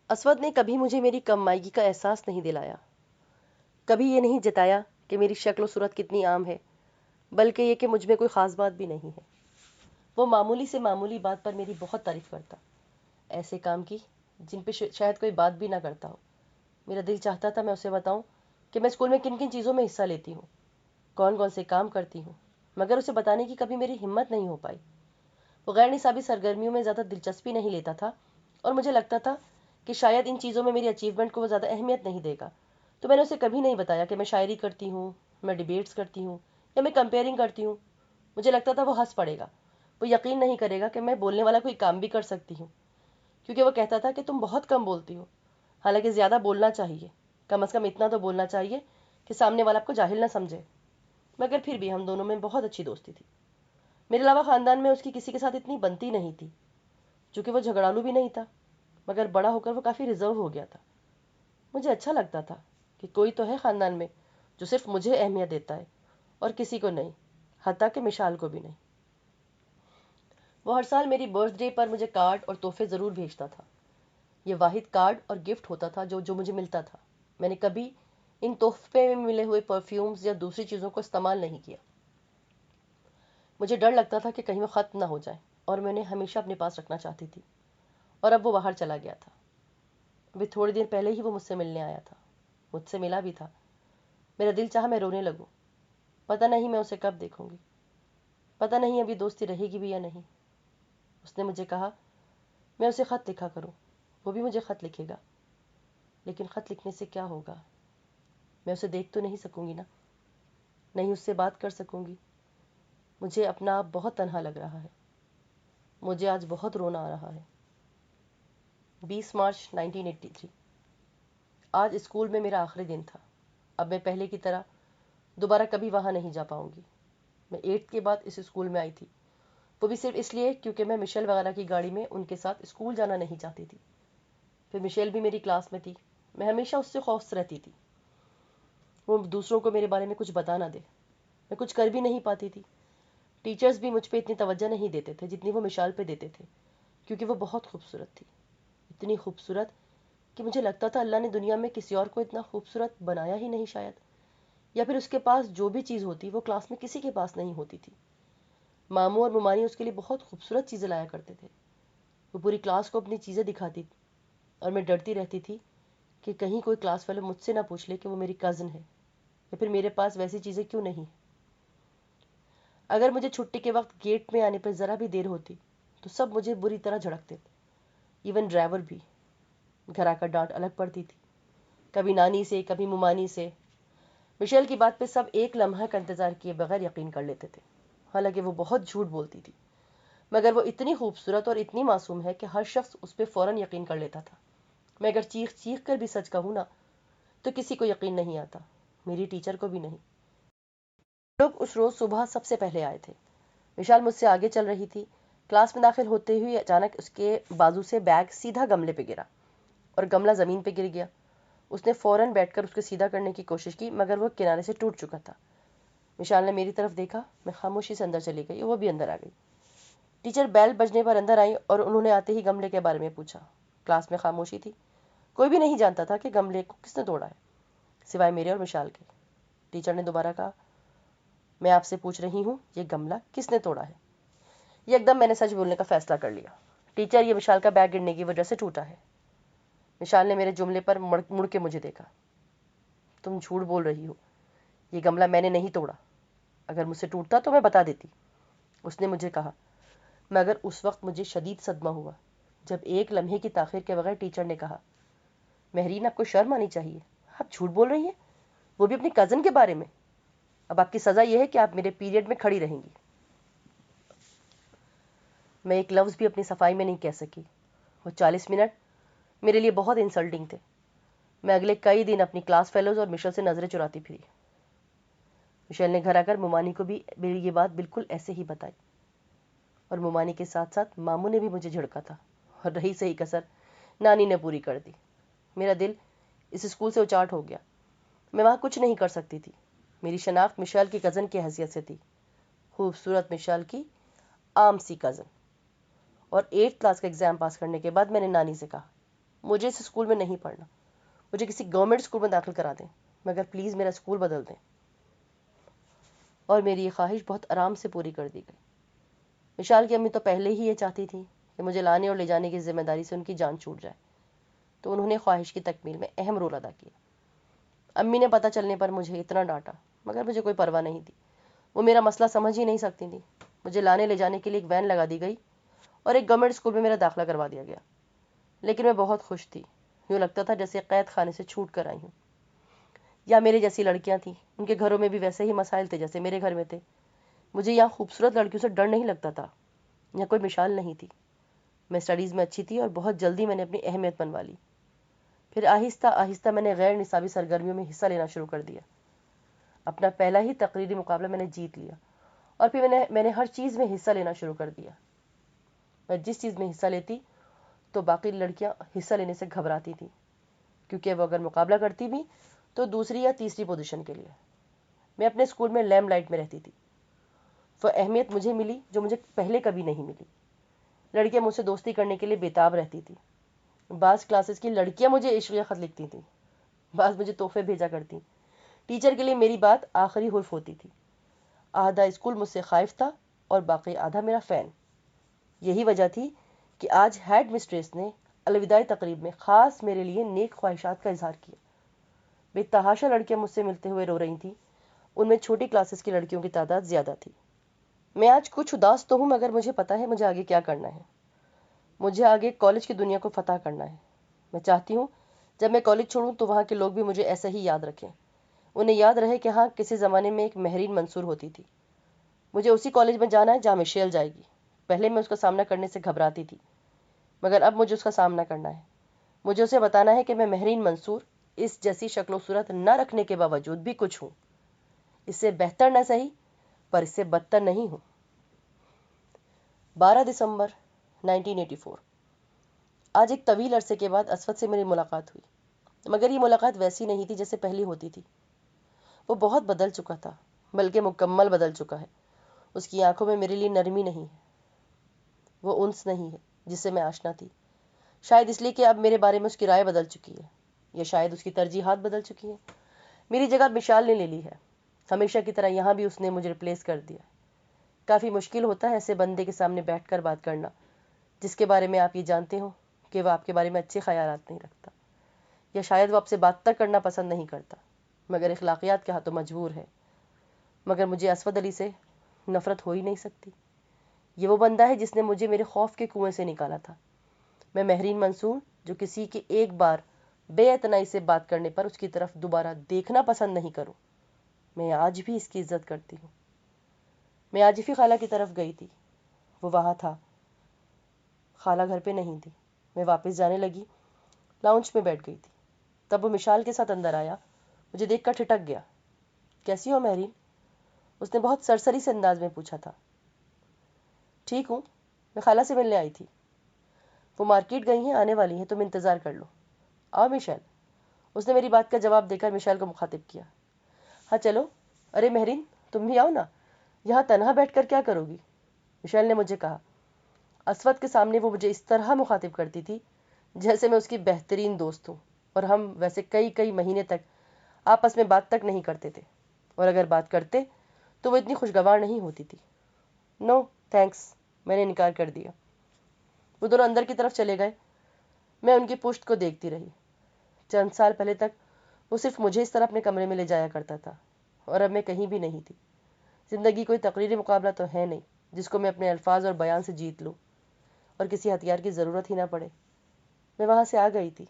اسود نے کبھی مجھے میری کم مائگی کا احساس نہیں دلایا، کبھی یہ نہیں جتایا کہ میری شکل و صورت کتنی عام ہے، بلکہ یہ کہ مجھ میں کوئی خاص بات بھی نہیں ہے۔ وہ معمولی سے معمولی بات پر میری بہت تعریف کرتا، ایسے کام کی جن پہ شاید کوئی بات بھی نہ کرتا ہو۔ میرا دل چاہتا تھا میں اسے بتاؤں کہ میں اسکول میں کن کن چیزوں میں حصہ لیتی ہوں، کون کون سے کام کرتی ہوں، مگر اسے بتانے کی کبھی میری ہمت نہیں ہو پائی۔ وہ غیر نصابی سرگرمیوں میں زیادہ دلچسپی نہیں لیتا تھا اور مجھے لگتا تھا کہ شاید ان چیزوں میں میری اچیومنٹ کو وہ زیادہ اہمیت نہیں دے گا، تو میں نے اسے کبھی نہیں بتایا کہ میں شاعری کرتی ہوں، میں ڈیبیٹس کرتی ہوں یا میں کمپیئرنگ کرتی ہوں۔ مجھے لگتا تھا وہ ہنس پڑے گا، وہ یقین نہیں کرے گا کہ میں بولنے والا کوئی کام بھی کر سکتی ہوں، کیونکہ وہ کہتا تھا کہ تم بہت کم بولتی ہو، حالانکہ زیادہ بولنا چاہیے، کم از کم اتنا تو بولنا چاہیے کہ سامنے والا آپ کو جاہل نہ سمجھے۔ مگر پھر بھی ہم دونوں میں بہت اچھی دوستی تھی۔ میرے علاوہ خاندان میں اس کی کسی کے ساتھ اتنی بنتی نہیں تھی، چونکہ وہ جھگڑالو بھی نہیں تھا، مگر بڑا ہو کر وہ کافی ریزرو ہو گیا تھا۔ مجھے اچھا لگتا تھا کہ کوئی تو ہے خاندان میں جو صرف مجھے اہمیت دیتا ہے اور کسی کو نہیں، حتیٰ کہ مشال کو بھی نہیں۔ وہ ہر سال میری برتھ ڈے پر مجھے کارڈ اور تحفے ضرور بھیجتا تھا۔ یہ واحد کارڈ اور گفٹ ہوتا تھا جو مجھے ملتا تھا۔ میں نے کبھی ان تحفے میں ملے ہوئے پرفیومز یا دوسری چیزوں کو استعمال نہیں کیا۔ مجھے ڈر لگتا تھا کہ کہیں وہ ختم نہ ہو جائیں، اور میں انہیں ہمیشہ اپنے پاس رکھنا چاہتی تھی۔ اور اب وہ باہر چلا گیا تھا۔ ابھی تھوڑی دیر پہلے ہی وہ مجھ سے ملنے آیا تھا، مجھ سے ملا بھی تھا۔ میرا دل چاہا میں رونے لگوں۔ پتہ نہیں میں اسے کب دیکھوں گی، پتہ نہیں ابھی دوستی رہے گی بھی یا نہیں۔ اس نے مجھے کہا میں اسے خط لکھا کروں، وہ بھی مجھے خط لکھے گا، لیکن خط لکھنے سے کیا ہوگا؟ میں اسے دیکھ تو نہیں سکوں گی نا، نہیں اس سے بات کر سکوں گی۔ مجھے اپنا آپ بہت تنہا لگ رہا ہے۔ مجھے آج بہت رونا آ رہا ہے۔ 20 مارچ 1983۔ آج اسکول میں میرا آخری دن تھا۔ اب میں پہلے کی طرح دوبارہ کبھی وہاں نہیں جا پاؤں گی۔ میں 8th کے بعد اس اسکول میں آئی تھی، وہ بھی صرف اس لیے کیونکہ میں مشیل وغیرہ کی گاڑی میں ان کے ساتھ اسکول جانا نہیں چاہتی تھی۔ پھر مشیل بھی میری کلاس میں تھی، میں ہمیشہ اس سے خوف رہتی تھی وہ دوسروں کو میرے بارے میں کچھ بتا نہ دے۔ میں کچھ کر بھی نہیں پاتی تھی۔ ٹیچرز بھی مجھ پہ اتنی توجہ نہیں دیتے تھے جتنی وہ مشال پہ دیتے تھے، کیونکہ وہ بہت خوبصورت تھی، اتنی خوبصورت کہ مجھے لگتا تھا اللہ نے دنیا میں کسی اور کو اتنا خوبصورت بنایا ہی نہیں شاید، یا پھر اس کے پاس جو بھی چیز ہوتی وہ کلاس میں کسی کے پاس نہیں ہوتی تھی۔ ماموں اور ممانی اس کے لیے بہت خوبصورت چیزیں لایا کرتے تھے۔ وہ پوری کلاس کو اپنی چیزیں دکھاتی تھی، اور میں ڈرتی رہتی تھی کہ کہیں کوئی کلاس والے مجھ سے نہ پوچھ لے کہ وہ میری کزن ہے، یا پھر میرے پاس ویسی چیزیں کیوں نہیں۔ اگر مجھے چھٹی کے وقت گیٹ میں آنے پر ذرا بھی دیر ہوتی تو سب مجھے بری طرح جھڑکتے، ایون ڈرائیور بھی۔ گھر آ کر ڈانٹ الگ پڑتی تھی، کبھی نانی سے، کبھی ممانی سے۔ مشیل کی بات پہ سب ایک لمحہ کا انتظار کیے بغیر یقین کر لیتے تھے، حالانکہ وہ بہت جھوٹ بولتی تھی، مگر وہ اتنی خوبصورت اور اتنی معصوم ہے کہ ہر شخص اس پہ فوراً یقین کر لیتا تھا۔ میں اگر چیخ چیخ کر بھی سچ کہوں نا تو کسی کو یقین نہیں آتا، میری ٹیچر کو بھی نہیں۔ لوگ اس روز صبح سب سے پہلے آئے تھے۔ مشال مجھ سے آگے چل رہی تھی۔ کلاس میں داخل ہوتے ہوئے اچانک اس کے بازو سے بیگ سیدھا گملے پہ گرا اور گملہ زمین پہ گر گیا۔ اس نے فوراً بیٹھ کر اس کو سیدھا کرنے کی کوشش کی، مگر وہ کنارے سے ٹوٹ چکا تھا۔ مشال نے میری طرف دیکھا، میں خاموشی سے اندر چلی گئی، وہ بھی اندر آ گئی۔ ٹیچر بیل بجنے پر اندر آئی اور انہوں نے آتے ہی گملے کے بارے میں پوچھا۔ کلاس میں خاموشی تھی، کوئی بھی نہیں جانتا تھا کہ گملے کو کس نے توڑا ہے، سوائے میرے اور مشال کے۔ ٹیچر نے دوبارہ کہا میں آپ سے پوچھ رہی ہوں یہ گملہ کس نے توڑا ہے؟ یکدم میں نے سچ بولنے کا فیصلہ کر لیا۔ ٹیچر، یہ مشال کا بیگ گرنے کی وجہ سے ٹوٹا ہے۔ مشال نے میرے جملے پر مڑ کے مجھے دیکھا۔ تم جھوٹ بول رہی ہو، یہ گملہ میں نے نہیں توڑا، اگر مجھ سے ٹوٹتا تو میں بتا دیتی، اس نے مجھے کہا۔ مگر اس وقت مجھے شدید صدمہ ہوا جب ایک لمحے کی تاخیر کے بغیر ٹیچر نے کہا مہرین، آپ کو شرم آنی چاہیے، آپ جھوٹ بول رہی ہیں، وہ بھی اپنی کزن کے بارے میں۔ اب آپ کی سزا یہ ہے کہ آپ میرے پیریڈ میں کھڑی رہیں گی۔ میں ایک لفظ بھی اپنی صفائی میں نہیں کہہ سکی۔ وہ 40 منٹ میرے لیے بہت انسلٹنگ تھے۔ میں اگلے کئی دن اپنی کلاس فیلوز اور مشل سے نظریں چراتی پھری۔ مشیل نے گھر آ کر ممانی کو بھی میری یہ بات بالکل ایسے ہی بتائی، اور ممانی کے ساتھ ساتھ ماموں نے بھی مجھے جھڑکا تھا، اور رہی صحیح کسر نانی نے پوری کر دی۔ میرا دل اس اسکول سے اچاٹ ہو گیا۔ میں وہاں کچھ نہیں کر سکتی تھی۔ میری شناخت مشیل کی کزن کی حیثیت سے تھی، خوبصورت مشیل کی عام سی کزن۔ اور 8th کلاس کا ایگزام پاس کرنے کے بعد میں نے نانی سے کہا مجھے اس اسکول میں نہیں پڑھنا، مجھے کسی گورنمنٹ اسکول میں داخل کرا دیں، مگر پلیز میرا اسکول بدل دیں۔ اور میری یہ خواہش بہت آرام سے پوری کر دی گئی۔ وشال کی امی تو پہلے ہی یہ چاہتی تھی کہ مجھے لانے اور لے جانے کی ذمہ داری سے ان کی جان چھوٹ جائے، تو انہوں نے خواہش کی تکمیل میں اہم رول ادا کیا۔ امی نے پتہ چلنے پر مجھے اتنا ڈانٹا، مگر مجھے کوئی پرواہ نہیں تھی، وہ میرا مسئلہ سمجھ ہی نہیں سکتی تھی۔ مجھے لانے لے جانے کے لیے ایک وین لگا دی گئی اور ایک گورنمنٹ اسکول میں میرا داخلہ کروا دیا گیا، لیکن میں بہت خوش تھی، یوں لگتا تھا جیسے قید خانے سے چھوٹ کر آئی ہوں۔ یا میرے جیسی لڑکیاں تھیں، ان کے گھروں میں بھی ویسے ہی مسائل تھے جیسے میرے گھر میں تھے۔ مجھے یہاں خوبصورت لڑکیوں سے ڈر نہیں لگتا تھا، یہاں کوئی مثال نہیں تھی۔ میں اسٹڈیز میں اچھی تھی اور بہت جلدی میں نے اپنی اہمیت بنوا لی۔ پھر آہستہ آہستہ میں نے غیر نصابی سرگرمیوں میں حصہ لینا شروع کر دیا۔ اپنا پہلا ہی تقریری مقابلہ میں نے جیت لیا، اور پھر میں نے ہر چیز میں حصہ لینا شروع کر دیا۔ میں جس چیز میں حصہ لیتی تو باقی لڑکیاں حصہ لینے سے گھبراتی تھیں، کیونکہ وہ اگر مقابلہ کرتی بھی تو دوسری یا تیسری پوزیشن کے لیے۔ میں اپنے اسکول میں لیم لائٹ میں رہتی تھی۔ وہ اہمیت مجھے ملی جو مجھے پہلے کبھی نہیں ملی۔ لڑکیاں مجھ سے دوستی کرنے کے لیے بےتاب رہتی تھی۔ بعض کلاسز کی لڑکیاں مجھے عشقیہ خط لکھتی تھیں، بعض مجھے تحفے بھیجا کرتی۔ ٹیچر کے لیے میری بات آخری حرف ہوتی تھی۔ آدھا اسکول مجھ سے خائف تھا اور باقی آدھا میرا فین۔ یہی وجہ تھی کہ آج ہیڈ مسٹریس نے الوداعی تقریب میں خاص میرے لیے نیک خواہشات کا اظہار کیا۔ بے تحاشا لڑکیاں مجھ سے ملتے ہوئے رو رہی تھیں، ان میں چھوٹی کلاسز کی لڑکیوں کی تعداد زیادہ تھی۔ میں آج کچھ اداس تو ہوں، مگر مجھے پتا ہے مجھے آگے کیا کرنا ہے۔ مجھے آگے کالج کی دنیا کو فتح کرنا ہے۔ میں چاہتی ہوں جب میں کالج چھوڑوں تو وہاں کے لوگ بھی مجھے ایسا ہی یاد رکھیں، انہیں یاد رہے کہ ہاں کسی زمانے میں ایک مہرین منصور ہوتی تھی۔ مجھے اسی کالج میں جانا ہے جہاں مشیل جائے گی۔ پہلے میں اس کا سامنا کرنے سے گھبراتی تھی، مگر اب مجھے اس کا سامنا کرنا ہے۔ مجھے اسے بتانا ہے کہ میں مہرین منصور اس جیسی شکل و صورت نہ رکھنے کے باوجود بھی کچھ ہوں، اس سے بہتر نہ صحیح پر اس سے بدتر نہیں ہوں۔ 12 دسمبر 1984۔ آج ایک طویل عرصے کے بعد اسود سے میری ملاقات ہوئی، مگر یہ ملاقات ویسی نہیں تھی جیسے پہلی ہوتی تھی۔ وہ بہت بدل چکا تھا، بلکہ مکمل بدل چکا ہے۔ اس کی آنکھوں میں میرے لیے نرمی نہیں ہے، وہ انس نہیں ہے جس سے میں آشنا تھی۔ شاید اس لیے کہ اب میرے بارے میں اس کی رائے بدل چکی ہے، یا شاید اس کی ترجیحات بدل چکی ہیں۔ میری جگہ وشال نے لے لی ہے، ہمیشہ کی طرح یہاں بھی اس نے مجھے ریپلیس کر دیا۔ کافی مشکل ہوتا ہے ایسے بندے کے سامنے بیٹھ کر بات کرنا جس کے بارے میں آپ یہ جانتے ہو کہ وہ آپ کے بارے میں اچھے خیالات نہیں رکھتا، یا شاید وہ آپ سے بات تک کرنا پسند نہیں کرتا، مگر اخلاقیات کے ہاتھوں مجبور ہے۔ مگر مجھے اسود علی سے نفرت ہو ہی نہیں سکتی۔ یہ وہ بندہ ہے جس نے مجھے میرے خوف کے کنویں سے نکالا تھا۔ میں مہرین منصور جو کسی کے ایک بار بے اعتنائی سے بات کرنے پر اس کی طرف دوبارہ دیکھنا پسند نہیں کروں، میں آج بھی اس کی عزت کرتی ہوں۔ میں عاجفی خالہ کی طرف گئی تھی، وہ وہاں تھا، خالہ گھر پہ نہیں تھی۔ میں واپس جانے لگی، لاؤنج میں بیٹھ گئی تھی، تب وہ مشال کے ساتھ اندر آیا، مجھے دیکھ کر ٹھٹک گیا۔ کیسی ہو مہرین؟ اس نے بہت سرسری سے انداز میں پوچھا تھا۔ ٹھیک ہوں، میں خالہ سے ملنے آئی تھی، وہ مارکیٹ گئی ہیں، آنے والی ہیں، تم انتظار کر لو۔ آؤ مشال، اس نے میری بات کا جواب دے کر مشال کو مخاطب کیا۔ ہاں چلو، ارے مہرین تم بھی آؤ نا، یہاں تنہا بیٹھ کر کیا کرو گی؟ مشال نے مجھے کہا۔ اسود کے سامنے وہ مجھے اس طرح مخاطب کرتی تھی جیسے میں اس کی بہترین دوست ہوں، اور ہم ویسے کئی مہینے تک آپس میں بات تک نہیں کرتے تھے، اور اگر بات کرتے تو وہ اتنی خوشگوار نہیں ہوتی تھی۔ نو تھینکس، میں نے انکار کر دیا۔ وہ دونوں اندر کی طرف چلے گئے، میں ان کی پشت کو دیکھتی رہی۔ چند سال پہلے تک وہ صرف مجھے اس طرح اپنے کمرے میں لے جایا کرتا تھا، اور اب میں کہیں بھی نہیں تھی۔ زندگی کوئی تقریری مقابلہ تو ہے نہیں جس کو میں اپنے الفاظ اور بیان سے جیت لوں اور کسی ہتھیار کی ضرورت ہی نہ پڑے۔ میں وہاں سے آ گئی تھی،